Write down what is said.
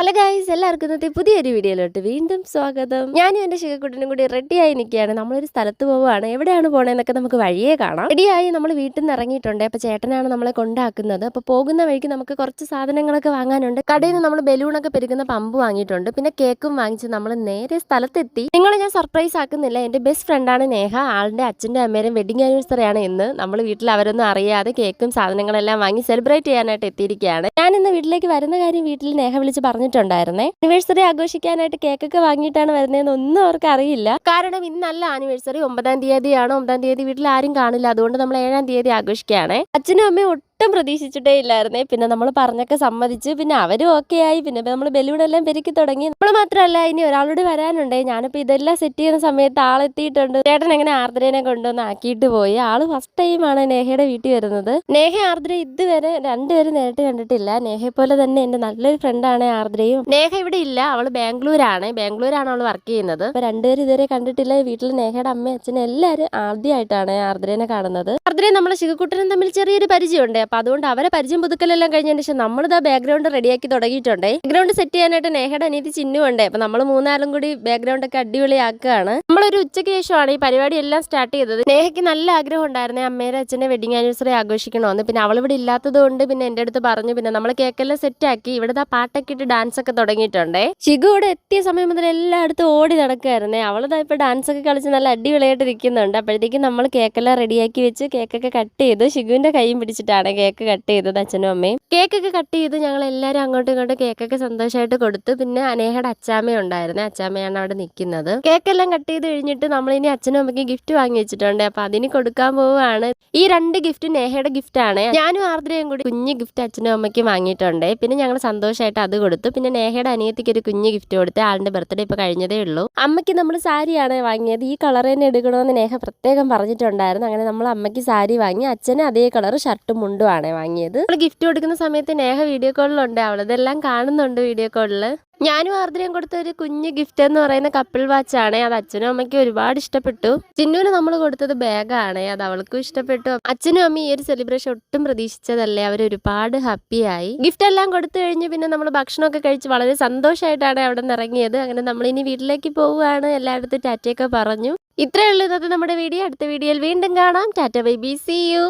Hello guys, എല്ലാവർക്കും ഇന്നത്തെ പുതിയൊരു വീഡിയോയിലോട്ട് വീണ്ടും സ്വാഗതം. ഞാനും എന്റെ ശിവക്കുട്ടനും കൂടി റെഡിയായി നിൽക്കുകയാണ്. നമ്മളൊരു സ്ഥലത്ത് പോവുകയാണ്. എവിടെയാണ് പോണേന്നൊക്കെ നമുക്ക് വഴിയേ കാണാം. റെഡിയായി നമ്മൾ വീട്ടിൽ നിന്ന് ഇറങ്ങിയിട്ടുണ്ട്. അപ്പൊ ചേട്ടനാണ് നമ്മളെ കൊണ്ടാക്കുന്നത്. അപ്പൊ പോകുന്ന വഴിക്ക് നമുക്ക് കുറച്ച് സാധനങ്ങളൊക്കെ വാങ്ങാനുണ്ട്. കടയിൽ നിന്ന് നമ്മൾ ബലൂണൊക്കെ പെരുക്കുന്ന പമ്പ് വാങ്ങിയിട്ടുണ്ട്. പിന്നെ കേക്കും വാങ്ങിച്ച് നമ്മൾ നേരെ സ്ഥലത്തെത്തി. നിങ്ങളെ ഞാൻ സർപ്രൈസ് ആക്കുന്നില്ല. എന്റെ ബെസ്റ്റ് ഫ്രണ്ടാണ് നേഹ. ആളുടെ അച്ഛൻ്റെ അമ്മേരും വെഡിങ് ആനിവേഴ്സറി ആണ് ഇന്ന്. നമ്മൾ വീട്ടിൽ അവരൊന്നും അറിയാതെ കേക്കും സാധനങ്ങളെല്ലാം വാങ്ങി സെലിബ്രേറ്റ് ചെയ്യാനായിട്ട് എത്തിയിരിക്കുകയാണ്. ഞാൻ ഇന്ന് വീട്ടിലേക്ക് വരുന്ന കാര്യം വീട്ടിൽ നേഹ വിളിച്ച് പറഞ്ഞിട്ടുണ്ടായിരുന്നേ. ആനിവേഴ്സറി ആഘോഷിക്കാനായിട്ട് കേക്കൊക്കെ വാങ്ങിയിട്ടാണ് വരുന്നതെന്ന് ഒന്നും അവർക്ക് അറിയില്ല. കാരണം ഇന്നല്ല ആനിവേഴ്സറി, 9-ാം തീയതിയാണ്. 9-ാം തീയതി വീട്ടിൽ ആരും കാണില്ല. അതുകൊണ്ട് നമ്മൾ 7-ാം തീയതി ആഘോഷിക്കുകയാണ്. അച്ഛനും അമ്മയും ഒട്ടും പ്രതീക്ഷിച്ചിട്ടേ ഇല്ലായിരുന്നേ. പിന്നെ നമ്മൾ പറഞ്ഞൊക്കെ സമ്മതിച്ച്, പിന്നെ അവരും ഓക്കെ ആയി. പിന്നെ നമ്മൾ ബലൂണെല്ലാം പെരുക്കി തുടങ്ങി. നമ്മൾ മാത്രമല്ല, ഇനി ഒരാളോട് വരാനുണ്ട്. ഞാനിപ്പോൾ ഇതെല്ലാം സെറ്റ് ചെയ്യുന്ന സമയത്ത് ആളെത്തിയിട്ടുണ്ട്. ചേട്ടൻ എങ്ങനെ ആർദ്രേനെ കൊണ്ടുവന്ന് ആക്കിയിട്ട് പോയി. ആള് ഫസ്റ്റ് ടൈമാണ് നേഹയുടെ വീട്ടിൽ വരുന്നത്. നേഹ ആർദ്ര ഇതുവരെ രണ്ടുപേരും നേരിട്ട് കണ്ടിട്ടില്ല. നേഹയെ പോലെ തന്നെ എന്റെ നല്ലൊരു ഫ്രണ്ടാണ് ആർദ്രയും. നേഹ ഇവിടെ ഇല്ല, അവള് ബാംഗ്ലൂരാണ് അവള് വർക്ക് ചെയ്യുന്നത്. അപ്പൊ രണ്ടുപേരും ഇതുവരെ കണ്ടിട്ടില്ല. വീട്ടിൽ നേഹയുടെ അമ്മയും അച്ഛനും എല്ലാവരും ആദ്യമായിട്ടാണ് ആർദ്രേനെ കാണുന്നത്. ആർദ്രയും നമ്മളെ ശിവക്കുട്ടനും തമ്മിൽ ചെറിയൊരു പരിചയമുണ്ട്. അപ്പൊ അതുകൊണ്ട് അവരെ പരിചയം പുതുക്കലെല്ലാം കഴിഞ്ഞതിന് ശേഷം നമ്മളിതാ ബാക്ക്ഗ്രൗണ്ട് റെഡിയാക്കി തുടങ്ങിയിട്ടുണ്ട്. ബാക്ക്ഗ്രൗണ്ട് സെറ്റ് ചെയ്യാനായിട്ട് നേഹയുടെ അനിയത്തി ചിന്നുണ്ട്. അപ്പൊ നമ്മൾ മൂന്നാലും കൂടി ബാക്ക്ഗ്രൗണ്ട് ഒക്കെ അടിപൊളിയാക്കുകയാണ്. നമ്മളൊരു ഉച്ചയ്ക്ക് ശേഷമാണ് ഈ പരിപാടി എല്ലാം സ്റ്റാർട്ട് ചെയ്തത്. നേഹയ്ക്ക് നല്ല ആഗ്രഹം ഉണ്ടായിരുന്നേ അമ്മയുടെ അച്ഛന്റെ വെഡിങ് ആനിവേഴ്സറി ആഘോഷിക്കണമെന്ന്. പിന്നെ അവളിവിടെ ഇല്ലാത്തത് കൊണ്ട് പിന്നെ എന്റെ അടുത്ത് പറഞ്ഞു. പിന്നെ നമ്മൾ കേക്കെല്ലാം സെറ്റ് ആക്കി. ഇവിടുത്തെ പാട്ടൊക്കെ ഇട്ട് ഡാൻസ് ഒക്കെ തുടങ്ങിയിട്ടുണ്ടേ. ഷിഗു ഇവിടെ എത്തിയ സമയം മുതൽ എല്ലായിടത്തും ഓടി നടക്കുമായിരുന്നേ. അവളിതാ ഇപ്പൊ ഡാൻസ് ഒക്കെ കളിച്ച് നല്ല അടിപൊളിയായിട്ട് ഇരിക്കുന്നുണ്ട്. അപ്പോഴത്തേക്കും നമ്മൾ കേക്കെല്ലാം റെഡിയാക്കി വെച്ച് കേക്കൊക്കെ കട്ട് ചെയ്ത് ഷിഗുവിന്റെ കൈയും പിടിച്ചിട്ടാണ് കേക്ക് കട്ട് ചെയ്തത് അച്ഛനും അമ്മയും. കേക്കൊക്കെ കട്ട് ചെയ്ത് ഞങ്ങൾ എല്ലാവരും അങ്ങോട്ടും ഇങ്ങോട്ടും കേക്കൊക്കെ സന്തോഷമായിട്ട് കൊടുത്തു. പിന്നെ അനേഹയുടെ അച്ചാമ്മ ഉണ്ടായിരുന്നേ. അച്ചാമ്മയാണ് അവിടെ നിൽക്കുന്നത്. കേക്കെല്ലാം കട്ട് ചെയ്ത് കഴിഞ്ഞിട്ട് നമ്മൾ ഇനി അച്ഛനും അമ്മയ്ക്ക് ഗിഫ്റ്റ് വാങ്ങി വെച്ചിട്ടുണ്ട്. അപ്പൊ അതിന് കൊടുക്കാൻ പോവുകയാണ്. ഈ 2 ഗിഫ്റ്റ് നേഹയുടെ ഗിഫ്റ്റ് ആണ്. ഞാനും ആർദ്രയും കൂടി കുഞ്ഞ് ഗിഫ്റ്റ് അച്ഛനും അമ്മയ്ക്ക് വാങ്ങിയിട്ടുണ്ട്. പിന്നെ ഞങ്ങൾ സന്തോഷമായിട്ട് അത് കൊടുത്തു. പിന്നെ നേഹയുടെ അനിയത്തിക്ക് ഒരു കുഞ്ഞ് ഗിഫ്റ്റ് കൊടുത്ത്. ആളുടെ ബർത്ത്ഡേ ഇപ്പൊ കഴിഞ്ഞതേ ഉള്ളൂ. അമ്മയ്ക്ക് നമ്മൾ സാരിയാണ് വാങ്ങിയത്. ഈ കളർ തന്നെ എടുക്കണമെന്ന് നേഹ പ്രത്യേകം പറഞ്ഞിട്ടുണ്ടായിരുന്നു. അങ്ങനെ നമ്മൾ അമ്മയ്ക്ക് സാരി വാങ്ങി. അച്ഛന് അതേ കളർ ഷർട്ടും മുണ്ടും ആണ് വാങ്ങിയത്. നമ്മൾ ഗിഫ്റ്റ് കൊടുക്കുന്ന സമയത്ത് നേഹ വീഡിയോ കോളിലുണ്ട്. അവളതെല്ലാം കാണുന്നുണ്ട് വീഡിയോ കോളില്. ഞാനും ആർദ്രയും കൊടുത്ത ഒരു കുഞ്ഞ് ഗിഫ്റ്റ് എന്ന് പറയുന്ന കപ്പിൾ വാച്ച് ആണ്. അത് അച്ഛനും അമ്മയ്ക്കും ഒരുപാട് ഇഷ്ടപ്പെട്ടു. ചിന്നുവിന് നമ്മൾ കൊടുത്തത് ബാഗാണ്. അത് അവൾക്കും ഇഷ്ടപ്പെട്ടു. അച്ഛനും അമ്മയും ഈ ഒരു സെലിബ്രേഷൻ ഒട്ടും പ്രതീക്ഷിച്ചതല്ലേ. അവർ ഒരുപാട് ഹാപ്പിയായി. ഗിഫ്റ്റ് എല്ലാം കൊടുത്തു കഴിഞ്ഞ് പിന്നെ നമ്മൾ ഭക്ഷണമൊക്കെ കഴിച്ച് വളരെ സന്തോഷമായിട്ടാണ് അവിടെ നിന്ന് ഇറങ്ങിയത്. അങ്ങനെ നമ്മൾ ഇനി വീട്ടിലേക്ക് പോവുകയാണ്. എല്ലായിടത്തും ടാറ്റയൊക്കെ പറഞ്ഞു. ഇത്രയേ ഉള്ളൂ ഇന്നത്തെ നമ്മുടെ വീഡിയോ. അടുത്ത വീഡിയോയിൽ വീണ്ടും കാണാം. Tata bye bye, see U.